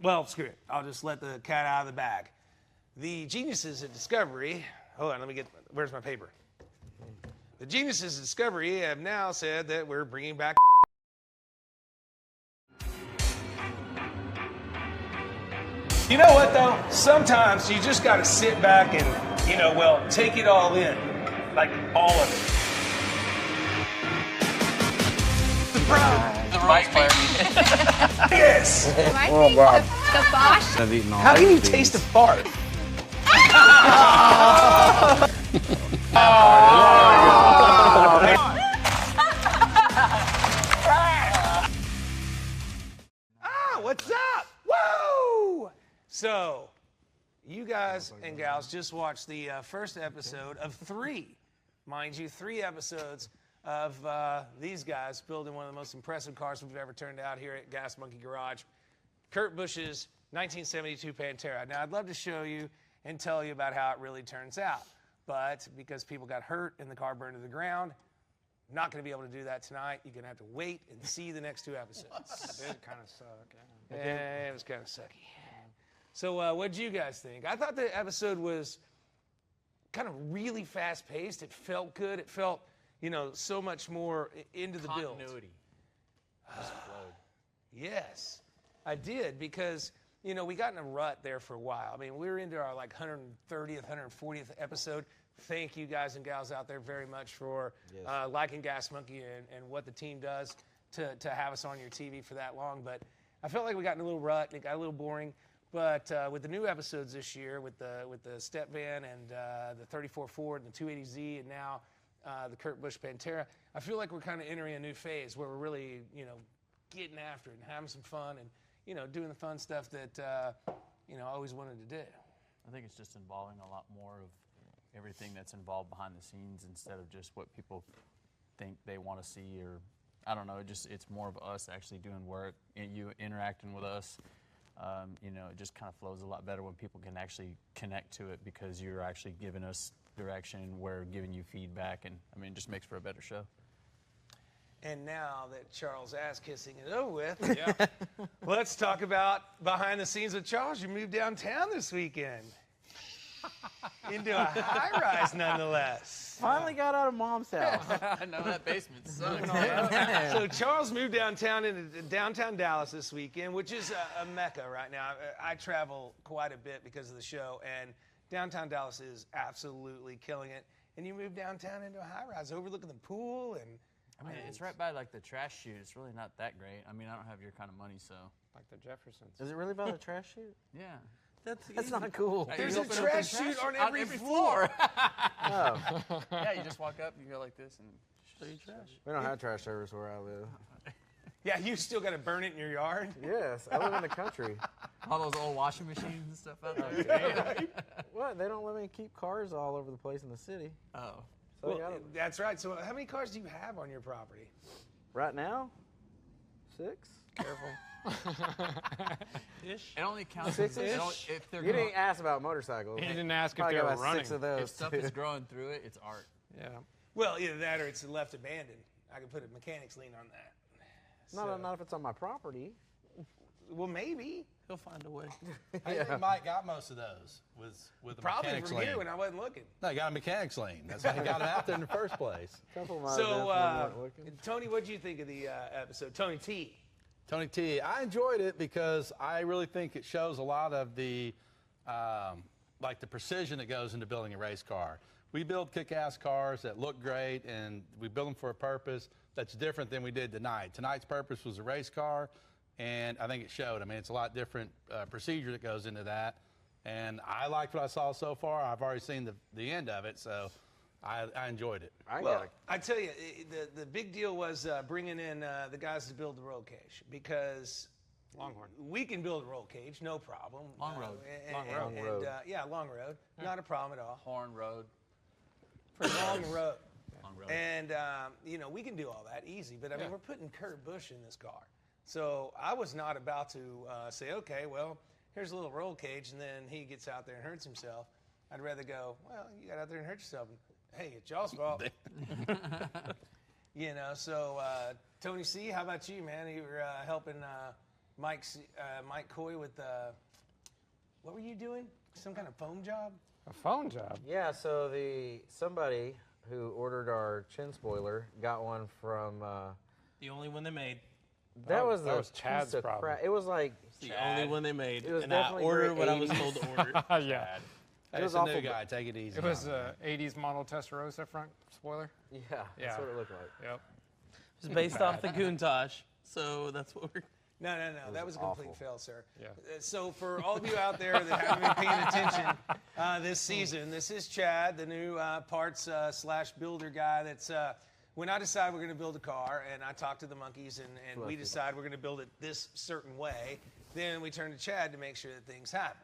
Well, screw it. I'll just let the cat out of the bag. The geniuses at Discovery, hold on, where's my paper? The geniuses at Discovery have now said that we're bringing back. You know what, though? Sometimes you just got to sit back and, take it all in. Like, all of it. Surprise! The right player. Yes! I think the Bosch. How can you taste a fart? What's up? Woo! So, you guys and gals just watched the first episode of 3. Mind you, 3 episodes of these guys building one of the most impressive cars we've ever turned out here at Gas Monkey Garage. Kurt Busch's 1972 Pantera. Now, I'd love to show you and tell you about how it really turns out. But because people got hurt and the car burned to the ground, I'm not going to be able to do that tonight. You're going to have to wait and see the next 2 episodes. It did kind of suck. Yeah, it was kind of sucky. So what did you guys think? I thought the episode was kind of really fast-paced. It felt good. It felt, so much more into the build. Continuity. Just flowed. Yes, I did, because, we got in a rut there for a while. I mean, we were into our 130th, 140th episode. Thank you guys and gals out there very much for liking Gas Monkey and what the team does to have us on your TV for that long. But I felt like we got in a little rut and it got a little boring. But with the new episodes this year, with the step van and the 34 Ford and the 280Z and now the Kurt Busch Pantera, I feel like we're kind of entering a new phase where we're really, getting after it and having some fun and, doing the fun stuff that, I always wanted to do. I think it's just involving a lot more of everything that's involved behind the scenes instead of just what people think they want to see, or I don't know. It's more of us actually doing work and you interacting with us. It just kind of flows a lot better when people can actually connect to it because you're actually giving us direction, we're giving you feedback, and it just makes for a better show. And now that Charles' ass kissing is over with, let's talk about behind the scenes with Charles. You moved downtown this weekend. Into a high-rise, nonetheless. Finally got out of Mom's house. I know that basement sucks. So Charles moved downtown into downtown Dallas this weekend, which is a mecca right now. I travel quite a bit because of the show, and downtown Dallas is absolutely killing it. And you moved downtown into a high-rise overlooking the pool, and it's right by the trash chute. It's really not that great. I don't have your kind of money, so. Like the Jeffersons. Is it really by the trash chute? Yeah. That's not cool. There's a trash chute on every floor. Oh. Yeah, you just walk up, you go like this, and show you trash. We don't have trash service where I live. Yeah, you still got to burn it in your yard? Yes, I live in the country. All those old washing machines and stuff out there. What? They don't let me keep cars all over the place in the city. Oh. So well, that's right. So how many cars do you have on your property? Right now, 6. Careful. Ish. It only counts 6-ish. if they're You didn't ask about motorcycles. He didn't ask if Probably they were got running. 6 of those. If stuff is growing through it, it's art. Yeah. Well, either that or it's left abandoned. I could put a mechanic's lien on that. Not if it's on my property. Well, maybe. He'll find a way. I think Mike got most of those with a Probably mechanic's from lien. you when I wasn't looking. No, he got a mechanic's lien. That's how he got it out there in the first place. Couple might have been So, from not looking. Tony, what did you think of the episode? Tony T. Tony T, I enjoyed it because I really think it shows a lot of the the precision that goes into building a race car. We build kick-ass cars that look great, and we build them for a purpose that's different than we did tonight. Tonight's purpose was a race car, and I think it showed. It's a lot different procedure that goes into that, and I liked what I saw so far. I've already seen the end of it, so I enjoyed it. I tell you, the big deal was bringing in the guys to build the roll cage, because Longhorn. we can build a roll cage, no problem. Long road. Long road. Yeah, long road. Not a problem at all. Horn road. Long road. Long road. And, we can do all that easy. But, we're putting Kurt Busch in this car. So I was not about to say, okay, well, here's a little roll cage, and then he gets out there and hurts himself. I'd rather go, well, you got out there and hurt yourself. Hey, it's y'all's fault. So Tony C., how about you, man? You were helping Mike Coy with what were you doing? Some kind of foam job? A phone job. Yeah, so somebody who ordered our chin spoiler got one from. The only one they made. That was Chad's problem. It was like The only one they made. It was And I definitely ordered very what I was 80s. told to order. Yeah. Hey, It was it's a awful, new but- guy. Take it easy. It was on a 80s model Testarossa front spoiler. yeah, Yeah. that's what it looked like. Yep. It's based off the Countach, so that's what we're. No. That was a complete fail, sir. Yeah. So for all of you out there that haven't been paying attention this season, this is Chad, the new parts / builder guy. That's when I decide we're going to build a car, and I talk to the monkeys, and we decide we're going to build it this certain way. Then we turn to Chad to make sure that things happen.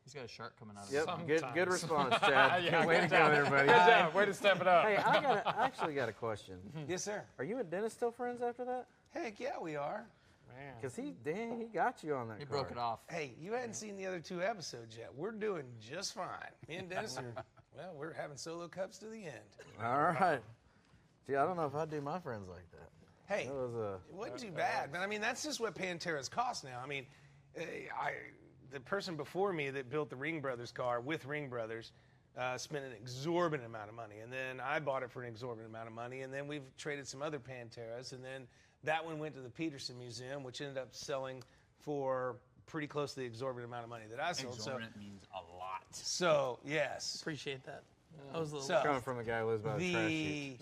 He's got a shark coming out of Yep, his good response, Chad. Yeah, Way to go, everybody. Good job. Way to step it up. Hey, I actually got a question. Yes, sir. Are you and Dennis still friends after that? Heck yeah, we are. Man. Because he got you on that. He car. broke it off. Hey, you hadn't seen the other 2 episodes yet. We're doing just fine. Me and Dennis are, well, we're having solo cups to the end. All right. Gee, I don't know if I'd do my friends like that. Hey, That was it wasn't too bad, but I mean, that's just what Pantera's cost now. I mean, the person before me that built the Ring Brothers car with Ring Brothers spent an exorbitant amount of money, and then I bought it for an exorbitant amount of money, and then we've traded some other Panteras, and then that one went to the Peterson Museum, which ended up selling for pretty close to the exorbitant amount of money that I sold. Exorbitant means a lot. So yes. Appreciate that. I was a little. So coming from the guy who lives by the trash heap.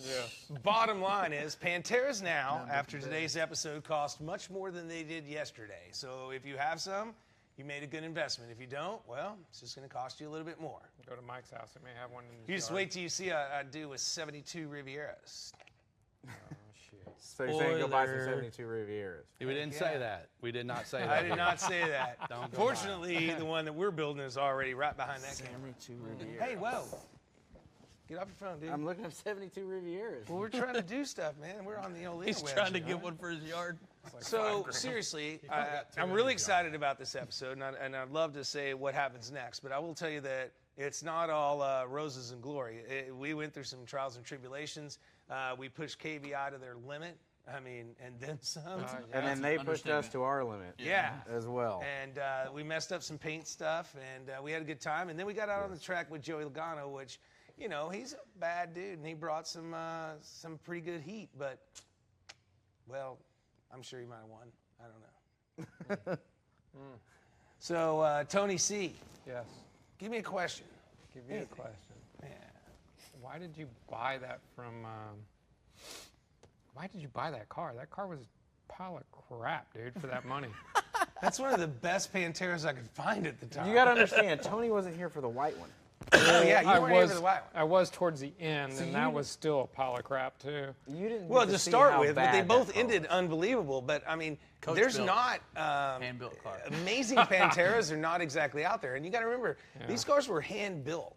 the bottom line is Panteras now, after today's episode, cost much more than they did yesterday. So if you have some, you made a good investment. If you don't, well, it's just going to cost you a little bit more. Go to Mike's house. He may have one in his You just yard. wait till you see I do with 72 Rivieras. Oh, shit. So you're saying go buy some Spoiler. 72 Rivieras. We didn't say that. We did not say that. I did not say that. Don't go Fortunately, the one that we're building is already right behind that camera. 72 Rivieras. Hey, whoa. Get off your phone, dude. I'm looking at 72 Rivieras. Well, we're trying to do stuff, man. We're on the old He's interwebs, trying to you get know? one for his yard. So seriously, I'm really excited about this episode, and I'd love to say what happens next. But I will tell you that it's not all roses and glory. We went through some trials and tribulations. We pushed KBI to their limit. I mean, and then some. And then they pushed us to our limit Yeah. as well. And we messed up some paint stuff, and we had a good time. And then we got out on the track with Joey Logano, which, you know, he's a bad dude, and he brought some pretty good heat. But, well, I'm sure he might have won. I don't know. So, Tony C., Yes. give me a question. Give you a Anything. question. Yeah. Why did you buy that from? Why did you buy that car? That car was a pile of crap, dude, for that money. That's one of the best Panteras I could find at the time. You got to understand, Tony wasn't here for the white one. Oh, yeah, you weren't here for the white one. I was towards the end, So and you that didn't- was still a pile of crap too. You didn't. Well, get to see start how with, but they bad both that car ended was. unbelievable. But, I mean, Coach there's built. not Hand-built car. amazing Panteras are not exactly out there. And you got to remember, these cars were hand-built.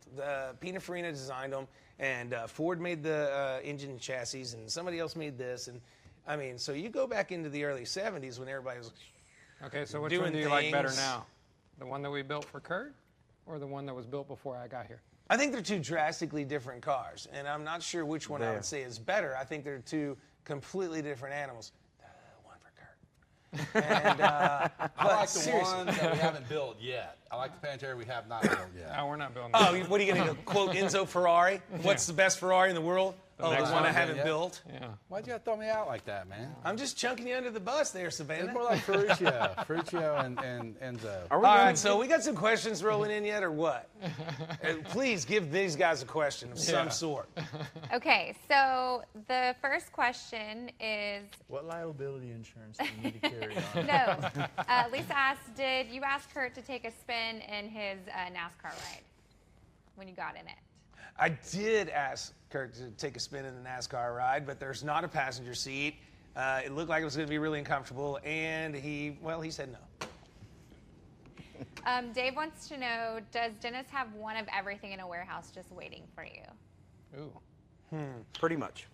Pininfarina designed them, and Ford made the engine and chassis, and somebody else made this. And, I mean, so you go back into the early 70s when everybody was Okay, so which Doing one do you like better things. now? The one that we built for Kurt, or the one that was built before I got here? I think they're two drastically different cars, and I'm not sure which one I would say is better. I think they're two completely different animals. One for Kurt. And, I like the seriously. one that we haven't built yet. I like the Pantera we have not built yet. No, we're not building. Oh, that. what are you going to quote Enzo Ferrari? What's the best Ferrari in the world? Oh, the next one I one. haven't Yeah. built. Yeah. Why'd you have to throw me out like that, man? I'm just chunking you under the bus there, It's Savannah. more like Ferruccio and Enzo. Are we All gonna right, so we got some questions rolling in yet, or what? Please give these guys a question of some Yeah. sort. Okay, so the first question is What liability insurance do you need to carry on? no. Lisa asked, did you ask Kurt to take a spin in his NASCAR ride when you got in it? I did ask Kurt to take a spin in the NASCAR ride, but there's not a passenger seat. It looked like it was going to be really uncomfortable, and he said no. Dave wants to know, does Dennis have one of everything in a warehouse just waiting for you? Ooh. Pretty much.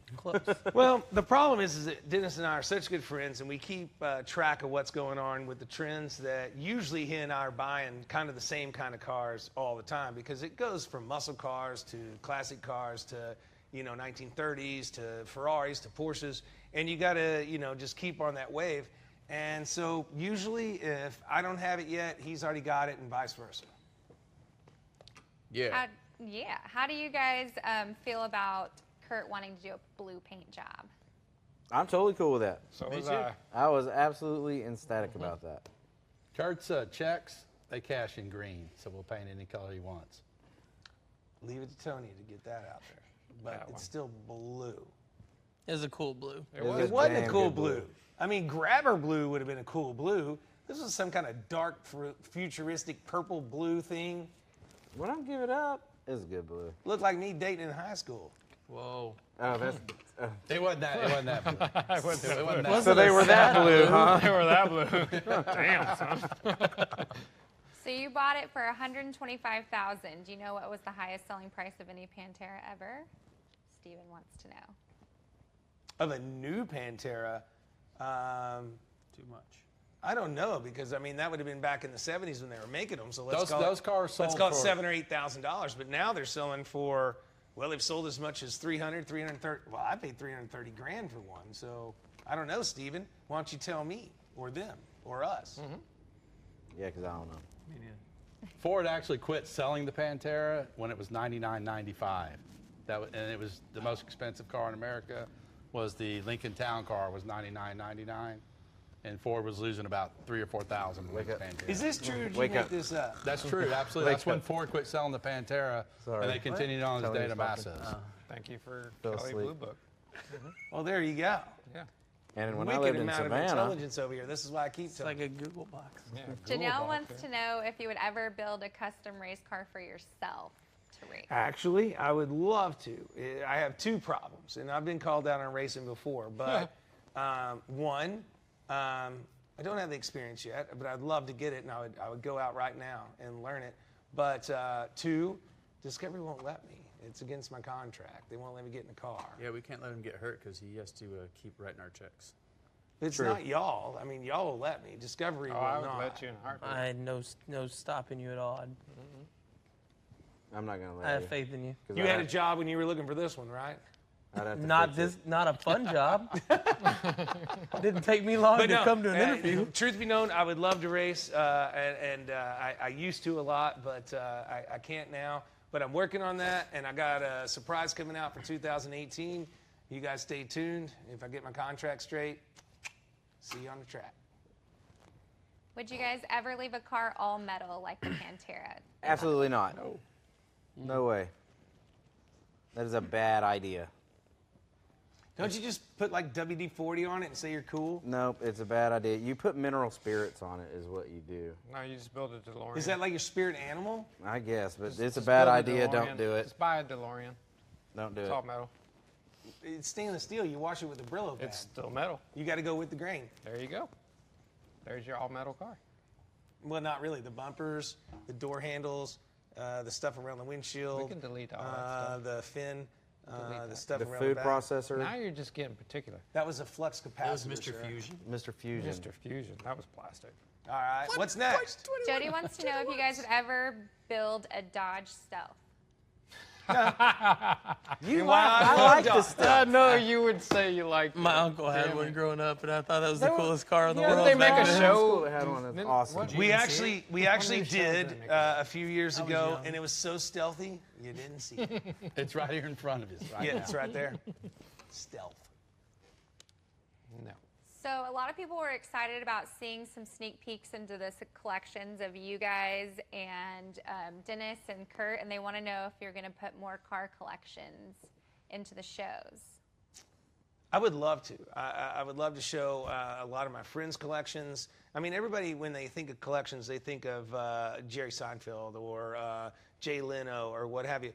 Well, the problem is that Dennis and I are such good friends, and we keep track of what's going on with the trends that usually he and I are buying kind of the same kind of cars all the time, because it goes from muscle cars to classic cars to, 1930s to Ferraris to Porsches, and you got to, just keep on that wave. And so usually if I don't have it yet, he's already got it and vice versa. Yeah. How do you guys feel about Kurt wanting to do a blue paint job? I'm totally cool with that. So was I. I was absolutely ecstatic about that. Kurt's checks, they cash in green, so we'll paint any color he wants. Leave it to Tony to get that out there. But That it's one. still blue. It was a cool blue. It was. It wasn't a damn cool good blue. blue. I mean, grabber blue would have been a cool blue. This was some kind of dark, futuristic purple blue thing. When I give it up, it's a good blue. Looked like me dating in high school. Whoa. Oh, that's. It wasn't that blue. It wasn't that So they were that blue, huh? They were that blue. Damn, son. So you bought it for $125,000. Do you know what was the highest selling price of any Pantera ever? Steven wants to know. Of a new Pantera, Too much. I don't know, because I mean that would have been back in the '70s when they were making them. So let's Those- call those it, cars sold let's call it for- $7,000 or $8,000. But now they're selling for, well, they've sold as much as 330. Well, I paid 330 grand for one. So I don't know, Steven. Why don't you tell me, or them, or us? Yeah, because I don't know. Me neither. Ford actually quit selling the Pantera when it was $99.95. And it was the most expensive car in America. Was the Lincoln Town Car was $99.99, and Ford was losing about $3,000 or $4,000 with the Pantera. Is this true? Or did you Wake make up. this up? That's true, absolutely. That's when up. Ford quit selling the Pantera, Sorry. and they continued on as Tony's Data talking. Masses. Thank you for Fell Kelly asleep. Blue Book. Well, there you go. Yeah. And when I Wicked lived in amount of Savannah, intelligence over here. This is why I keep It's telling like a Google box. Yeah. Janelle wants to know if you would ever build a custom race car for yourself to race. Actually, I would love to. I have two problems, and I've been called out on racing before. But one, I don't have the experience yet, but I'd love to get it, and I would go out right now and learn it. But two, Discovery won't let me. It's against my contract. They won't let me get in the car. Yeah, we can't let him get hurt because he has to keep writing our checks. It's not y'all. I mean, y'all will let me. Discovery Oh, will I would not. let you in a heartbeat. I had no stopping you at all. I'm not going to let I you. have faith in you. 'Cause You I'd had a have- job when you were looking for this one, right? I'd have to Not fix this, not a fun job. Didn't take me long to come to an interview. Truth be known, I would love to race, and I used to a lot, but I can't now. But I'm working on that, and I got a surprise coming out for 2018. You guys stay tuned. If I get my contract straight, see you on the track. Would you guys ever leave a car all metal like the Pantera? Absolutely not. No way. That is a bad idea. Don't you just put like WD-40 on it and say you're cool? Nope, it's a bad idea. You put mineral spirits on it is what you do. No, you just build a DeLorean. Is that like your spirit animal? I guess, but it's a Just bad build a idea. DeLorean. Don't do it. Just buy a DeLorean. Don't do It's it. all metal. It's stainless steel. You wash it with a Brillo pad. It's still metal. You got to go with the grain. There you go. There's your all metal car. Well, not really. The bumpers, the door handles, the stuff around the windshield. We can delete all that stuff. The fin, Delete the that. stuff The around food the back. processor, Now you're just getting particular. That was a flux capacitor. That was Mr. sir. Fusion. Mr. Fusion. Mr. Fusion. That was plastic. All right. What's next? Jody wants to know if you guys would ever build a Dodge Stealth. You I like this stuff. I know you would say you like My uncle had one growing up, and I thought that was the They were- coolest car in the Yeah, world. they make back a then. show. School had one that's Didn't- awesome. what? We You didn't actually see we One of actually these shows did they make a few years was ago, young. and it was so stealthy you didn't see it. It's right here in front of us right Yeah, now. it's right there. Stealth. No. So a lot of people were excited about seeing some sneak peeks into the collections of you guys and Dennis and Kurt, and they want to know if you're going to put more car collections into the shows. I would love to. I would love to show a lot of my friends' collections. I mean, everybody, when they think of collections, they think of Jerry Seinfeld or Jay Leno or what have you.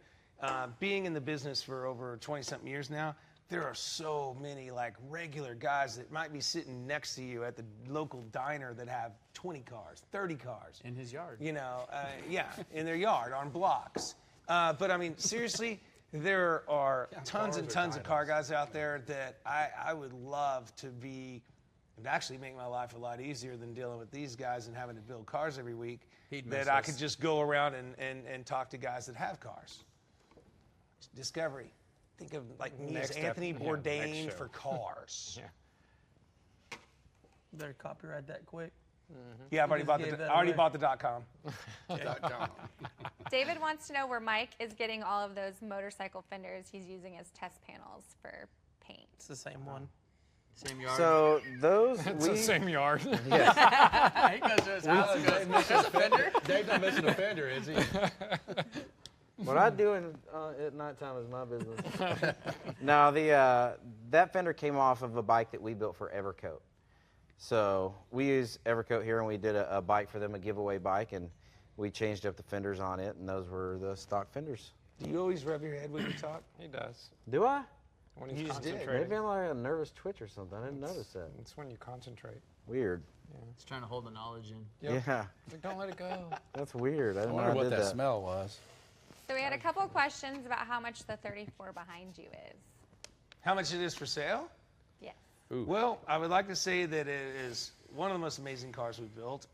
Being in the business for over 20-something years now, there are so many like regular guys that might be sitting next to you at the local diner that have 20 cars, 30 cars. In his yard. You know, yeah, in their yard on blocks. But I mean, seriously, there are tons and tons of car guys out there that I would love to be. It'd actually make my life a lot easier than dealing with these guys and having to build cars every week. He'd miss That I us. could just go around and talk to guys that have cars. Discovery. Think of like me as Next Anthony ep- yeah, next Bourdain show. for cars. Yeah. Better copyright that quick. Yeah, I've already bought gave the. that I already away. bought the .com. David wants to know where Mike is getting all of those motorcycle fenders he's using as test panels for paint. It's the same one. Same yard. So those It's the same yard. Yes. He goes to his house and goes, "There's a fender." Dave's not missing a fender, is he? What I do at nighttime is my business. No, that fender came off of a bike that we built for Evercoat. So we use Evercoat here, and we did a bike for them, a giveaway bike, and we changed up the fenders on it, and those were the stock fenders. Do you always rub your head when you talk? He does. Do I? When he's You just did. concentrating. Maybe I'm like a nervous twitch or something. I didn't notice that. It's when you concentrate. Weird. He's trying to hold the knowledge in. Yep. Yeah, Like, don't let it go. that's weird. I I didn't wonder know I what did that that. smell was. So we had a couple of questions about how much the 34 behind you is. How much it is for sale? Yes. Well, I would like to say that it is one of the most amazing cars we've built.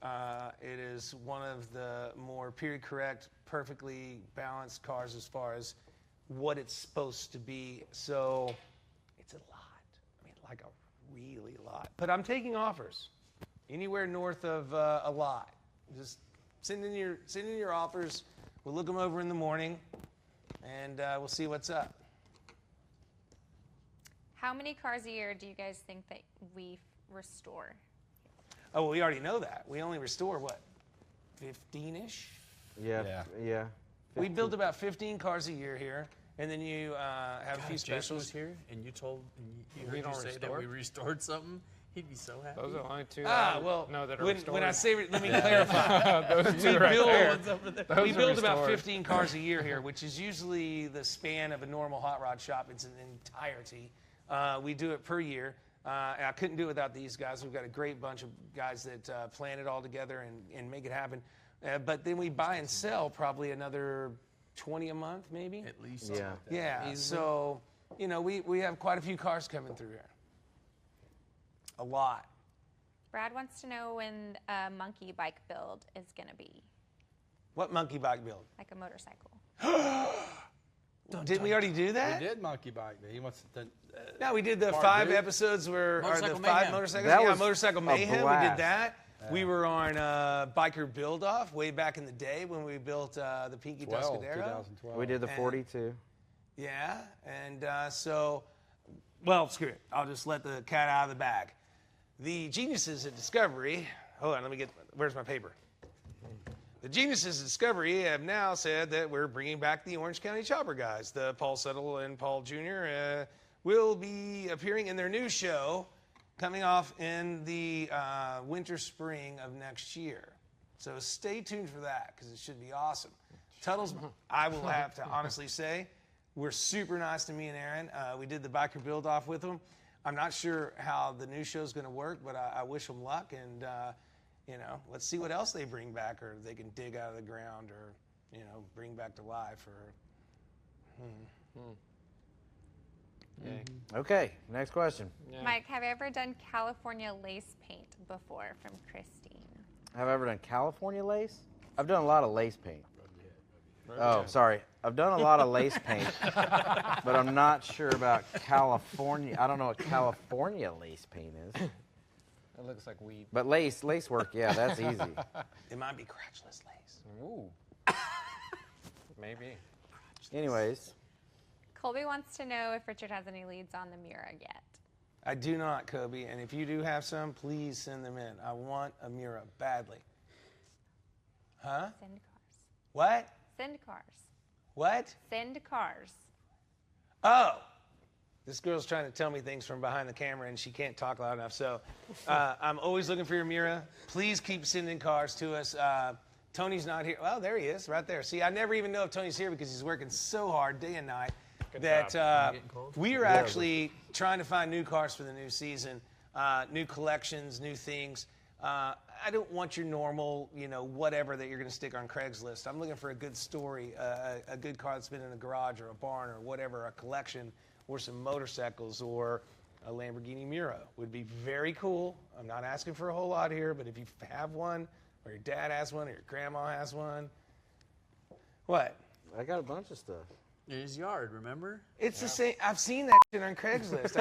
It is one of the more period correct, perfectly balanced cars as far as what it's supposed to be. So it's a lot. I mean, like a really lot. But I'm taking offers anywhere north of a lot. Just send in your offers. We'll look them over in the morning, and we'll see what's up. How many cars a year do you guys think that we restore? Oh, well, we already know that. We only restore, what, 15-ish? Yeah. We build about 15 cars a year here, and then you have a few Jason was specials. here, and you told, and We you don't say that restore? we restored something. He'd be so happy. Those are the only two Ah, that well, know that are when I restored. say, let me clarify. Those two right build- there. We Those are build about restored. 15 cars a year here, which is usually the span of a normal hot rod shop. It's an entirety. We do it per year. And I couldn't do it without these guys. We've got a great bunch of guys that plan it all together and make it happen. But then we buy and sell probably another 20 a month, maybe. At least. Yeah. Yeah. So, we have quite a few cars coming through here. A lot. Brad wants to know when a monkey bike build is going to be, What monkey bike build? like a motorcycle. Didn't we already do that? We did monkey bike. He wants to. Yeah, we did the Part 5 two? episodes or the Motorcycle 5 Mayhem. motorcycles. That Yeah, was Motorcycle a Mayhem. We did blast. that. We were on Biker Build Off way back in the day when we built the Pinky 2012. Tuscadero. We did the And- 42. Yeah, and well, screw it. I'll just let the cat out of the bag. The geniuses at Discovery, hold on, where's my paper? The geniuses at Discovery have now said that we're bringing back the Orange County Chopper guys. The Paul Settle and Paul Jr. Will be appearing in their new show coming off in the winter, spring of next year. So stay tuned for that because it should be awesome. Tuttle's, I will have to honestly say, were super nice to me and Aaron. We did the biker build off with them. I'm not sure how the new show's going to work, but I wish them luck. And, let's see what else they bring back or they can dig out of the ground or, bring back to life. Okay, next question. Yeah. Mike, have you ever done California lace paint before from Christine? Have I ever done California lace? I've done a lot of lace paint. Oh, sorry. I've done a lot of lace paint, but I'm not sure about California. I don't know what California lace paint is. It looks like weed. But lace work, yeah, that's easy. It might be crotchless lace. Ooh. Maybe. Anyways, Colby wants to know if Richard has any leads on the Miura yet. I do not, Kobe. And if you do have some, please send them in. I want a Miura badly. Huh? Send cars. What? Send cars. What? Send cars. Oh, this girl's trying to tell me things from behind the camera, and she can't talk loud enough. So I'm always looking for your Miura. Please keep sending cars to us. Tony's not here. Well, there he is, right there. See, I never even know if Tony's here because he's working so hard day and night that we are actually trying to find new cars for the new season, new collections, new things. I don't want your normal, whatever that you're going to stick on Craigslist. I'm looking for a good story, a good car that's been in a garage or a barn or whatever, a collection, or some motorcycles or a Lamborghini Miura would be very cool. I'm not asking for a whole lot here, but if you have one, or your dad has one, or your grandma has one. What? I got a bunch of stuff. In his yard, remember? It's the same. I've seen that shit on Craigslist.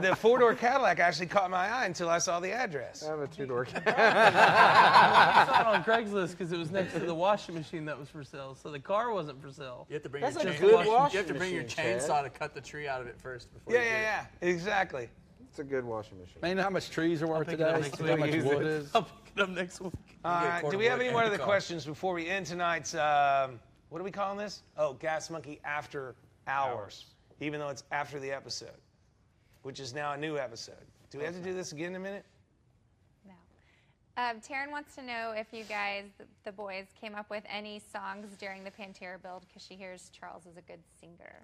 The four-door Cadillac actually caught my eye until I saw the address. I have a two-door. I saw it on Craigslist because it was next to the washing machine that was for sale. So the car wasn't for sale. You have to bring That's your a chain- good You washing have to bring your machine, chainsaw Chad. to cut the tree out of it first before Yeah, you do yeah, it. yeah. Exactly. It's a good washing machine. Man, you know how much trees are worth pick it up today? next You know how week. much wood is? I'll pick it up next week. All get a right. quarter Do we have wood any more and other a car. questions before we end tonight's? What are we calling this? Oh, Gas Monkey After Hours. Even though it's after the episode, which is now a new episode. Do we have to do this again in a minute? No. Taryn wants to know if you guys, the boys, came up with any songs during the Pantera build because she hears Charles is a good singer.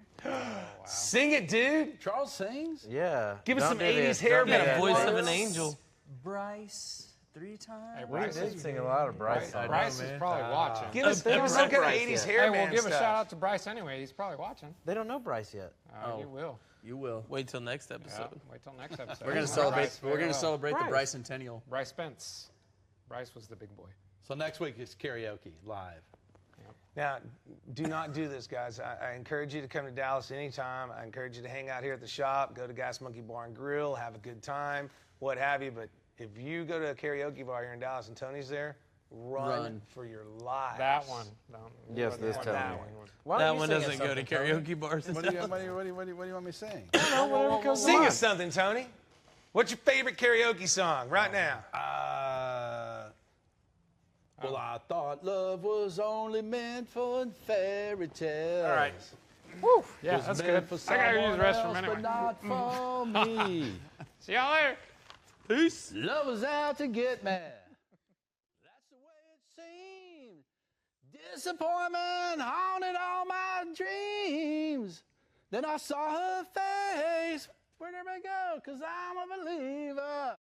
Sing it, dude. Charles sings? Yeah. Give us Don't some do 80s this. hair Don't do Got a that. voice of Bryce. an angel. Bryce, 3 times. We did sing a lot of Bryce songs. Bryce is probably watching. Give us some kind of Bryce 80s yet. hair Hey, we'll band give a stuff. shout out to Bryce anyway. He's probably watching. They don't know Bryce yet. You will. You will. Wait till next episode. Wait till next episode. We're gonna Bryce, celebrate. very We're gonna well. celebrate the Bryce. Brycentennial. Bryce Spence. Bryce was the big boy. So next week it's karaoke live. Now, do not do this, guys. I encourage you to come to Dallas anytime. I encourage you to hang out here at the shop, go to Gas Monkey Bar and Grill, have a good time, what have you. But if you go to a karaoke bar here in Dallas and Tony's there, run. for your lives. That one. Yes, this That time. one. Why That don't you one sing us doesn't go to something, Tony? karaoke bars. What do you want me to sing? Whatever comes Sing on. us something, Tony. What's your favorite karaoke song right now? Well, I thought love was only meant for fairy tales. All right. Yeah, Was that's meant good. for I gotta use someone the restroom else, anyway. but not for me. See y'all later. Peace. Love was out to get me. That's the way it seemed. Disappointment haunted all my dreams. Then I saw her face. Where'd everybody go? 'Cause I'm a believer.